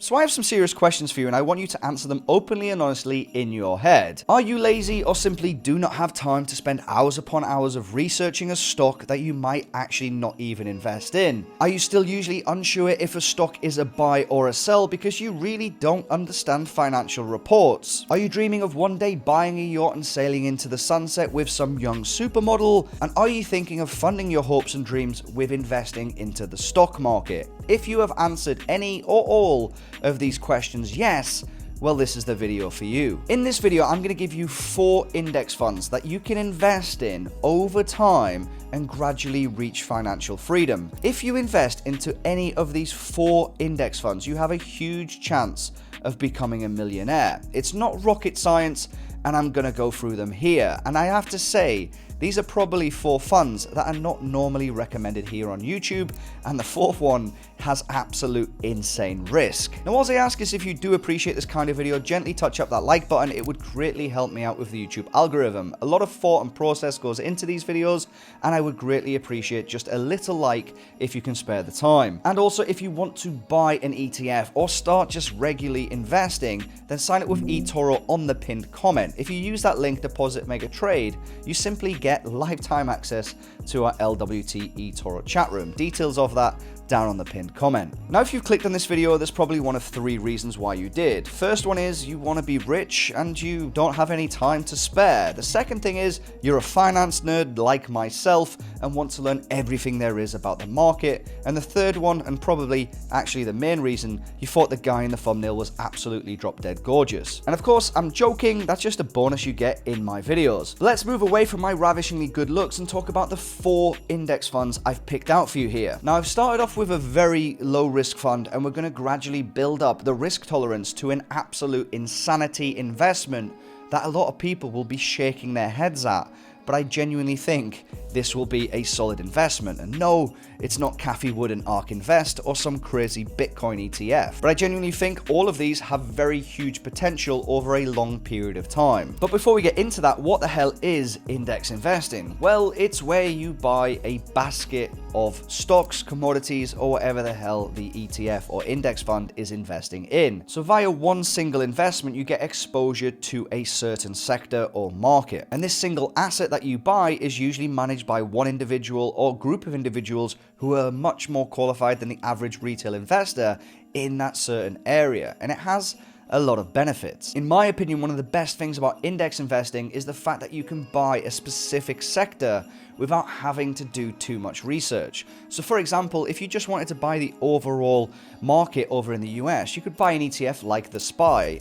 So I have some serious questions for you, and I want you to answer them openly and honestly in your head. Are you lazy or simply do not have time to spend hours upon hours of researching a stock that you might actually not even invest in? Are you still usually unsure if a stock is a buy or a sell because you really don't understand financial reports? Are you dreaming of one day buying a yacht and sailing into the sunset with some young supermodel? And are you thinking of funding your hopes and dreams with investing into the stock market? If you have answered any or all of these questions yes, well, this is the video for you. In this video, I'm going to give you 4 index funds that you can invest in over time and gradually reach financial freedom. If you invest into any of these 4 index funds, you have a huge chance of becoming a millionaire. It's not rocket science, and I'm going to go through them here. And I have to say, these are probably 4 funds that are not normally recommended here on YouTube, and the 4th one has absolute insane risk. Now, all I ask is if you do appreciate this kind of video, gently touch up that like button. It would greatly help me out with the YouTube algorithm. A lot of thought and process goes into these videos, and I would greatly appreciate just a little like if you can spare the time. And also, if you want to buy an ETF or start just regularly investing, then sign up with eToro on the pinned comment. If you use that link, deposit mega trade, you simply get lifetime access to our LWT eToro chat room. Details of that down on the pinned comment. Now, if you've clicked on this video, there's probably one of 3 reasons why you did. First one is you want to be rich and you don't have any time to spare. The second thing is you're a finance nerd like myself and want to learn everything there is about the market. And the third one, and probably actually the main reason, you thought the guy in the thumbnail was absolutely drop dead gorgeous. And of course, I'm joking, that's just a bonus you get in my videos. But let's move away from my ravishingly good looks and talk about the 4 index funds I've picked out for you here. Now, I've started off with a very low risk fund, and we're going to gradually build up the risk tolerance to an absolute insanity investment that a lot of people will be shaking their heads at. But I genuinely think this will be a solid investment. And no, it's not Cathie Wood and ARK Invest or some crazy Bitcoin ETF. But I genuinely think all of these have very huge potential over a long period of time. But before we get into that, what the hell is index investing? Well, it's where you buy a basket of stocks, commodities, or whatever the hell the ETF or index fund is investing in. So via one single investment, you get exposure to a certain sector or market. And this single asset that you buy is usually managed by one individual or group of individuals who are much more qualified than the average retail investor in that certain area. And it has a lot of benefits. In my opinion, one of the best things about index investing is the fact that you can buy a specific sector without having to do too much research. So for example, if you just wanted to buy the overall market over in the US, you could buy an ETF like the SPY.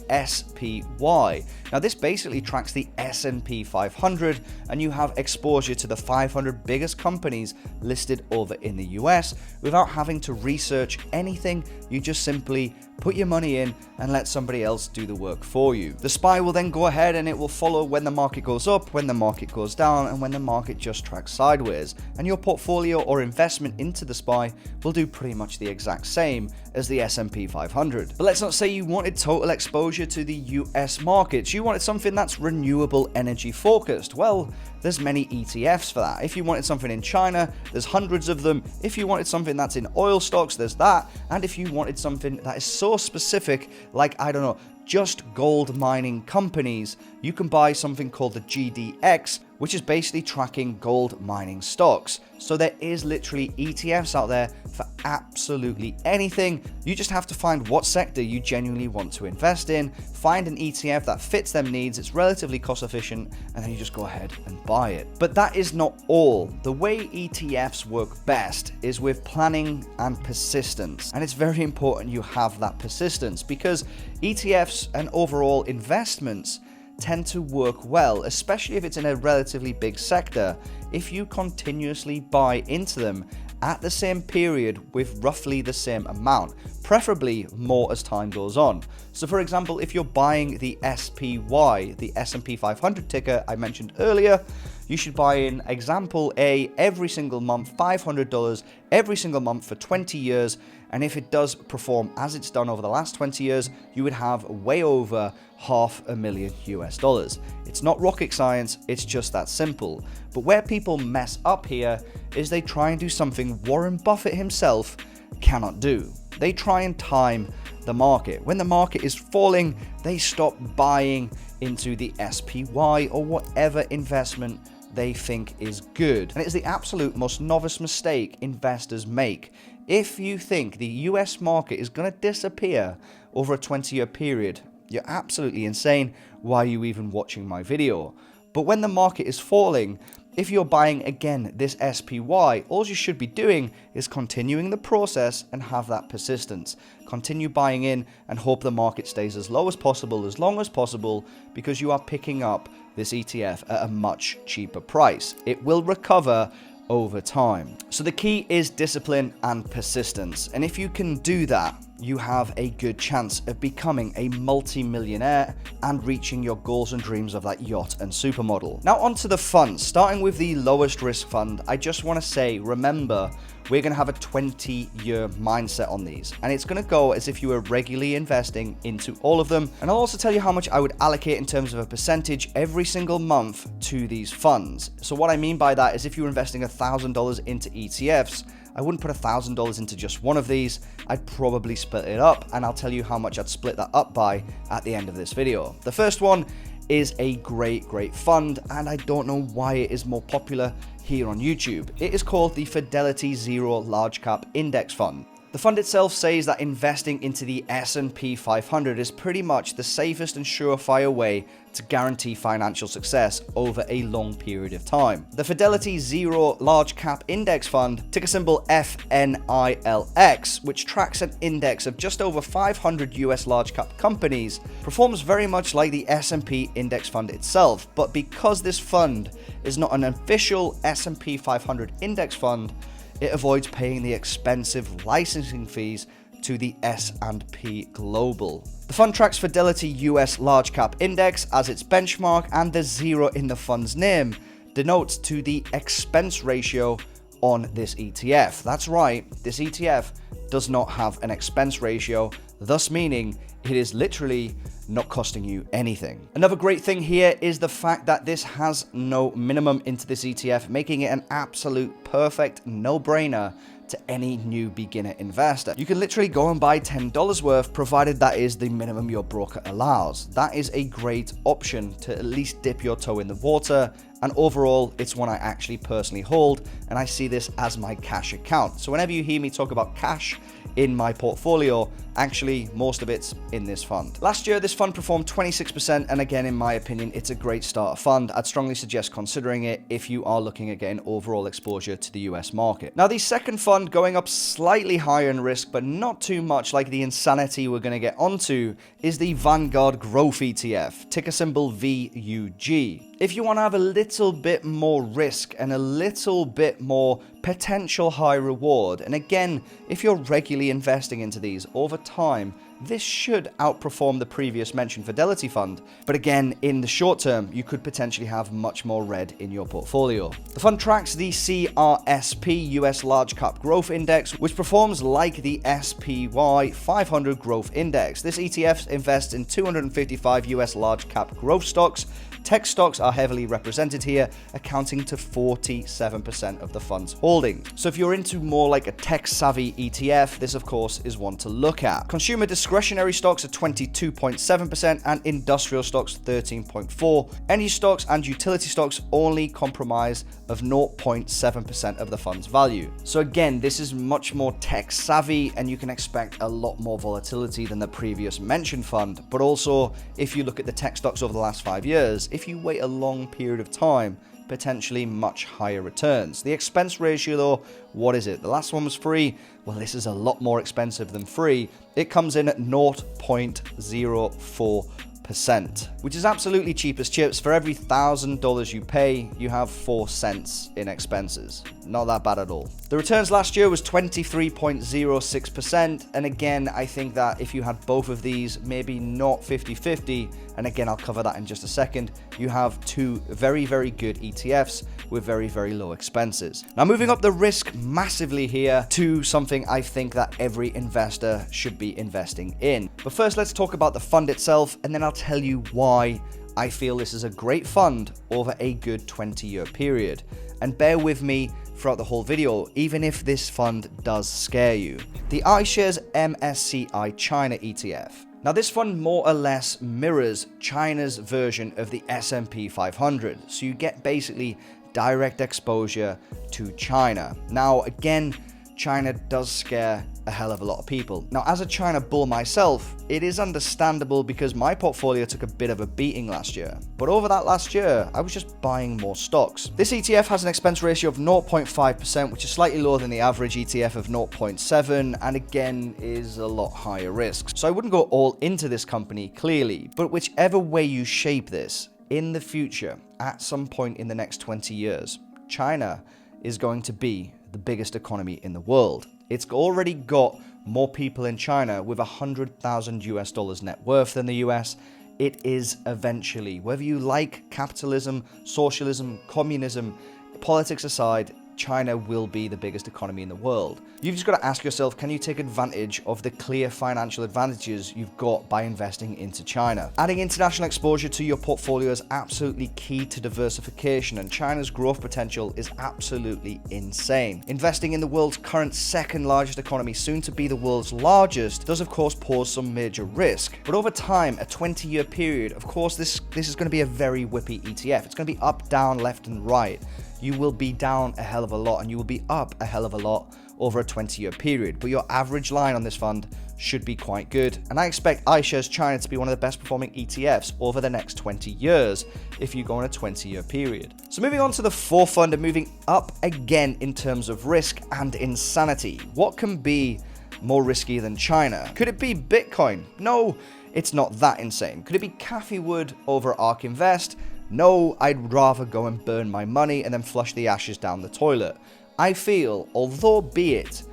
Now this basically tracks the S&P 500, and you have exposure to the 500 biggest companies listed over in the US without having to research anything. You just simply put your money in and let somebody else do the work for you. The SPY will then go ahead and it will follow when the market goes up, when the market goes down, and when the market just tracks sideways. And your portfolio or investment into the SPY will do pretty much the exact same as the S&P 500. But let's not say you wanted total exposure to the US markets. You wanted something that's renewable energy focused. Well, there's many ETFs for that. If you wanted something in China, there's hundreds of them. If you wanted something that's in oil stocks, there's that. And if you wanted something that is so specific, like, I don't know, just gold mining companies, you can buy something called the GDX, which is basically tracking gold mining stocks. So there is literally ETFs out there for absolutely anything. You just have to find what sector you genuinely want to invest in, find an ETF that fits them needs, it's relatively cost efficient, and then you just go ahead and buy it. But that is not all. The way ETFs work best is with planning and persistence. And it's very important you have that persistence, because ETFs and overall investments tend to work well, especially if it's in a relatively big sector, if you continuously buy into them at the same period with roughly the same amount, preferably more as time goes on. So for example, if you're buying the SPY, the S&P 500 ticker I mentioned earlier, you should buy in example A every single month, $500 every single month for 20 years. And if it does perform as it's done over the last 20 years, you would have way over $500,000 US. It's not rocket science, it's just that simple. But where people mess up here is they try and do something Warren Buffett himself cannot do. They try and time the market. When the market is falling, they stop buying into the SPY or whatever investment they think is good. And it is the absolute most novice mistake investors make. If you think the US market is going to disappear over a 20-year period, you're absolutely insane. Why are you even watching my video? But when the market is falling, if you're buying again this SPY, all you should be doing is continuing the process and have that persistence. Continue buying in and hope the market stays as low as possible, as long as possible, because you are picking up this ETF at a much cheaper price. It will recover over time. So the key is discipline and persistence. And if you can do that, you have a good chance of becoming a multi-millionaire and reaching your goals and dreams of that yacht and supermodel. Now onto the funds. Starting with the lowest risk fund, I just want to say, remember, we're going to have a 20-year mindset on these. And it's going to go as if you were regularly investing into all of them. And I'll also tell you how much I would allocate in terms of a percentage every single month to these funds. So what I mean by that is if you were investing $1,000 into ETFs, I wouldn't put $1,000 into just one of these. I'd probably split it up, and I'll tell you how much I'd split that up by at the end of this video. The first one is a great fund, and I don't know why it is more popular here on YouTube. It is called the Fidelity Zero Large Cap Index Fund. The fund itself says that investing into the S&P 500 is pretty much the safest and surefire way to guarantee financial success over a long period of time. The Fidelity Zero Large Cap Index Fund, ticker symbol FNILX, which tracks an index of just over 500 US large cap companies, performs very much like the S&P index fund itself, but because this fund is not an official S&P 500 index fund, it avoids paying the expensive licensing fees to the S&P Global. The fund tracks Fidelity US Large Cap Index as its benchmark, and the zero in the fund's name denotes to the expense ratio on this ETF. That's right, this ETF does not have an expense ratio, thus meaning it is literally not costing you anything. Another great thing here is the fact that this has no minimum into this ETF, making it an absolute perfect no-brainer to any new beginner investor. You can literally go and buy $10 worth, provided that is the minimum your broker allows. That is a great option to at least dip your toe in the water, and overall, it's one I actually personally hold, and I see this as my cash account. So whenever you hear me talk about cash in my portfolio, actually most of it's in this fund. Last year, this fund performed 26%, and again, in my opinion, it's a great starter fund. I'd strongly suggest considering it if you are looking at getting overall exposure to the US market. Now, the second fund, going up slightly higher in risk, but not too much like the insanity we're going to get onto, is the Vanguard Growth ETF, ticker symbol VUG. If you want to have a little bit more risk and a little bit more potential high reward, and again, if you're regularly investing into these over time, this should outperform the previous mentioned Fidelity fund. But again, in the short term, you could potentially have much more red in your portfolio. The fund tracks the CRSP US Large Cap Growth Index, which performs like the SPY 500 Growth Index. This ETF invests in 255 US large cap growth stocks. Tech stocks are heavily represented here, accounting to 47% of the fund's holdings. So if you're into more like a tech-savvy ETF, this of course is one to look at. Consumer discretionary stocks are 22.7% and industrial stocks 13.4%. Energy stocks and utility stocks only comprise of 0.7% of the fund's value. So again, this is much more tech-savvy, and you can expect a lot more volatility than the previous mentioned fund. But also, if you look at the tech stocks over the last 5 years, if you wait a long period of time, potentially much higher returns. The expense ratio though, what is it? The last one was free. Well, this is a lot more expensive than free. It comes in at 0.04%, which is absolutely cheap as chips. For every $1,000 you pay, you have 4 cents in expenses. Not that bad at all. The returns last year was 23.06%, and again, I think that if you had both of these, maybe not 50-50, and again, I'll cover that in just a second, you have two very, very good ETFs with very, very low expenses. Now, moving up the risk massively here to something I think that every investor should be investing in. But first, let's talk about the fund itself, and then I'll tell you why I feel this is a great fund over a good 20-year period. And bear with me throughout the whole video, even if this fund does scare you. The iShares MSCI China ETF. Now this fund more or less mirrors China's version of the S&P 500. So you get basically direct exposure to China. Now again, China does scare a hell of a lot of people. Now, as a China bull myself, it is understandable because my portfolio took a bit of a beating last year. But over that last year, I was just buying more stocks. This ETF has an expense ratio of 0.5%, which is slightly lower than the average ETF of 0.7%, and again, is a lot higher risk. So I wouldn't go all into this company, clearly, but whichever way you shape this, in the future, at some point in the next 20 years, China is going to be the biggest economy in the world. It's already got more people in China with $100,000 net worth than the US. It is eventually, whether you like capitalism, socialism, communism, politics aside, China will be the biggest economy in the world. You've just got to ask yourself, can you take advantage of the clear financial advantages you've got by investing into China? Adding international exposure to your portfolio is absolutely key to diversification, and China's growth potential is absolutely insane. Investing in the world's current second largest economy, soon to be the world's largest, does of course pose some major risk. But over time, a 20-year period, of course, this is going to be a very whippy ETF. It's going to be up, down, left, and right. You will be down a hell of a lot and you will be up a hell of a lot over a 20-year period. But your average line on this fund should be quite good. And I expect iShares China to be one of the best performing ETFs over the next 20 years if you go on a 20-year period. So moving on to the fourth fund and moving up again in terms of risk and insanity. What can be more risky than China? Could it be Bitcoin? No, it's not that insane. Could it be 𝐃𝐈𝐒 over ARK Invest? No, I'd rather go and burn my money and then flush the ashes down the toilet. I feel, although be it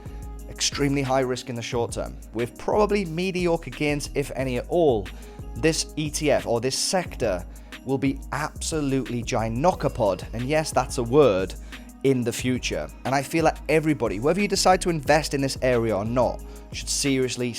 extremely high risk in the short term, with probably mediocre gains if any at all, this ETF or this sector will be absolutely gynocopod, and yes, that's a word, in the future. And I feel like everybody, whether you decide to invest in this area or not, should seriously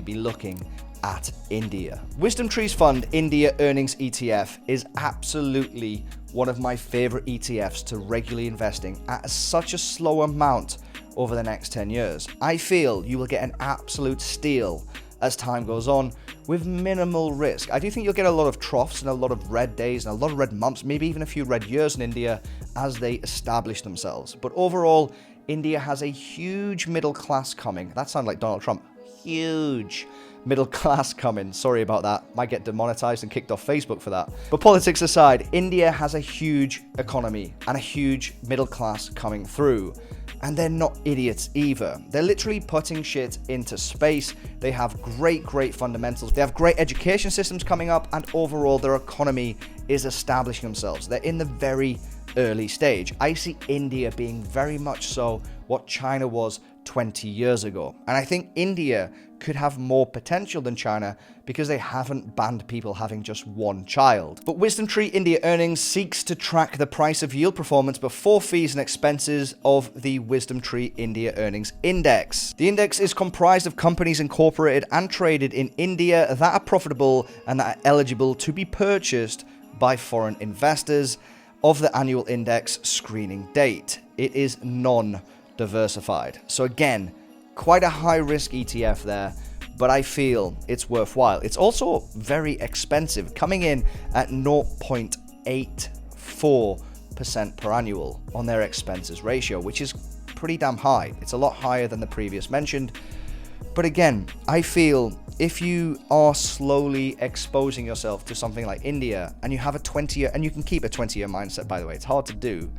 be looking at India. WisdomTree's fund, India Earnings ETF, is absolutely one of my favorite ETFs to regularly investing at such a slow amount over the next 10 years. I feel you will get an absolute steal as time goes on with minimal risk. I do think you'll get a lot of troughs and a lot of red days and a lot of red months, maybe even a few red years in India as they establish themselves. But overall, India has a huge middle class coming. That sounded like Donald Trump. Huge middle class coming. Sorry about that. Might get demonetized and kicked off Facebook for that. But politics aside, India has a huge economy and a huge middle class coming through. And they're not idiots either. They're literally putting shit into space. They have great fundamentals. They have great education systems coming up, and overall their economy is establishing themselves. They're in the very early stage. I see India being very much so what China was 20 years ago. And I think India could have more potential than China because they haven't banned people having just one child. But WisdomTree India Earnings seeks to track the price of yield performance before fees and expenses of the WisdomTree India Earnings Index. The index is comprised of companies incorporated and traded in India that are profitable and that are eligible to be purchased by foreign investors of the annual index screening date. It is non-diversified. So again, quite a high-risk ETF there, but I feel it's worthwhile. It's also very expensive, coming in at 0.84% per annual on their expenses ratio, which is pretty damn high. It's a lot higher than the previous mentioned. But again, I feel if you are slowly exposing yourself to something like India and you have a 20-year, and you can keep a 20-year mindset, by the way, it's hard to do,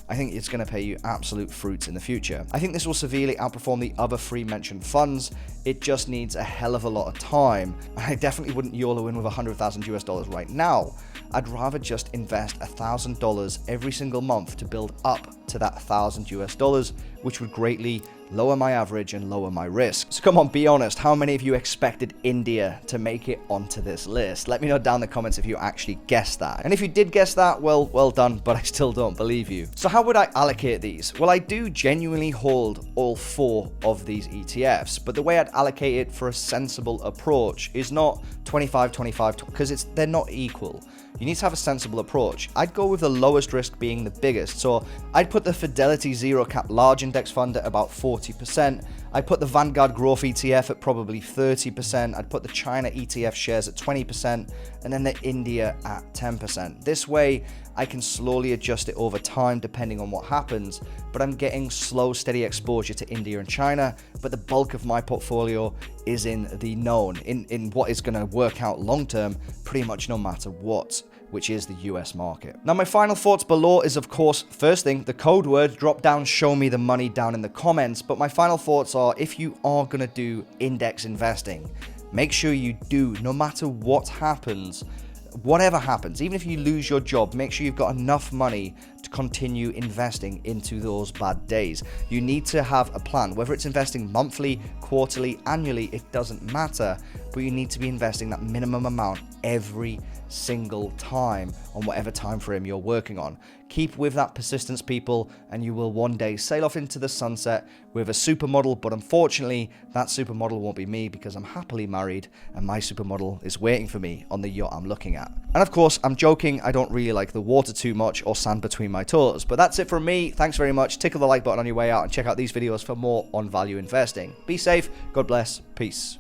I think it's going to pay you absolute fruits in the future. I think this will severely outperform the other three mentioned funds. It just needs a hell of a lot of time. I definitely wouldn't YOLO in with $100,000 right now. I'd rather just invest $1,000 every single month to build up to that $1,000 which would greatly lower my average and lower my risk. So come on, be honest, how many of you expected India to make it onto this list? Let me know down in the comments if you actually guessed that. And if you did guess that, well done, but I still don't believe you. So how would I allocate these? Well, I do genuinely hold all 4 of these ETFs, but the way I'd allocate it for a sensible approach is not 25-25, because they're not equal. You need to have a sensible approach. I'd go with the lowest risk being the biggest. So I'd put the Fidelity Zero Cap Large Index Fund at about 40%. I'd put the Vanguard Growth ETF at probably 30%. I'd put the China ETF shares at 20%, and then the India at 10%. This way, I can slowly adjust it over time depending on what happens, but I'm getting slow, steady exposure to India and China, but the bulk of my portfolio is in the known, in what is going to work out long term, pretty much no matter what, which is the US market. Now, my final thoughts below is, of course, first thing, the code word, drop down, show me the money down in the comments. But my final thoughts are, if you are going to do index investing, make sure you do, no matter what happens, whatever happens, even if you lose your job, make sure you've got enough money to continue investing into those bad days. You need to have a plan, whether it's investing monthly, quarterly, annually, it doesn't matter, but you need to be investing that minimum amount every single time on whatever time frame you're working on. Keep with that persistence, people, and you will one day sail off into the sunset with a supermodel, but unfortunately that supermodel won't be me, because I'm happily married and my supermodel is waiting for me on the yacht I'm looking at. And of course, I'm joking, I don't really like the water too much or sand between my toes. But that's it from me. Thanks very much. Tickle the like button on your way out and check out these videos for more on value investing. Be safe, God bless, peace.